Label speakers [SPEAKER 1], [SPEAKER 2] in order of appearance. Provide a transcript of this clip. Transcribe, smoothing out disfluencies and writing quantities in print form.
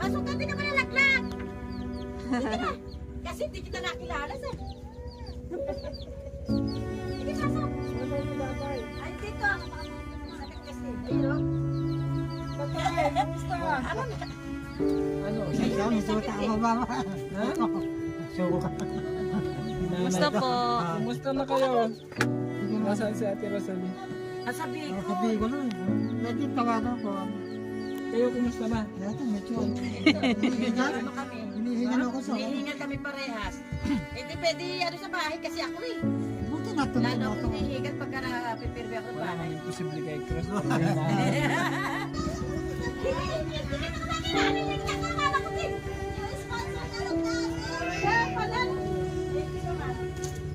[SPEAKER 1] Pasok ka, hindi ka malalaglag. Sige na. Kasi hindi kita nakilala sir. Sige, pasok. Ay, dito. Sakit kasi. Ayun.
[SPEAKER 2] Ano?
[SPEAKER 3] Kami suta ako mama.
[SPEAKER 2] Ha?
[SPEAKER 3] Suko ka.
[SPEAKER 4] Kumusta po?
[SPEAKER 2] Kumusta na kayo? Nasaan si Ate Rosalie?
[SPEAKER 1] Sabihin ko.
[SPEAKER 3] Sabihin ko lang. Pwede tawagan ko.
[SPEAKER 2] Kayo kumusta ba?
[SPEAKER 3] Dati medyo.
[SPEAKER 1] Ano kami?
[SPEAKER 3] Hinihingal ako sa.
[SPEAKER 1] Hinihingal kami parehas. Eh, di pwede ano sa bahay kasi ako eh.
[SPEAKER 3] Buti natuloy
[SPEAKER 1] Lalo
[SPEAKER 3] na
[SPEAKER 1] ako
[SPEAKER 3] ako.
[SPEAKER 1] hinihingal pagka napipirbe ako sa
[SPEAKER 2] Wala
[SPEAKER 1] bahay.
[SPEAKER 2] naman imposible kay Cross.
[SPEAKER 1] Hindi ka nakakilala.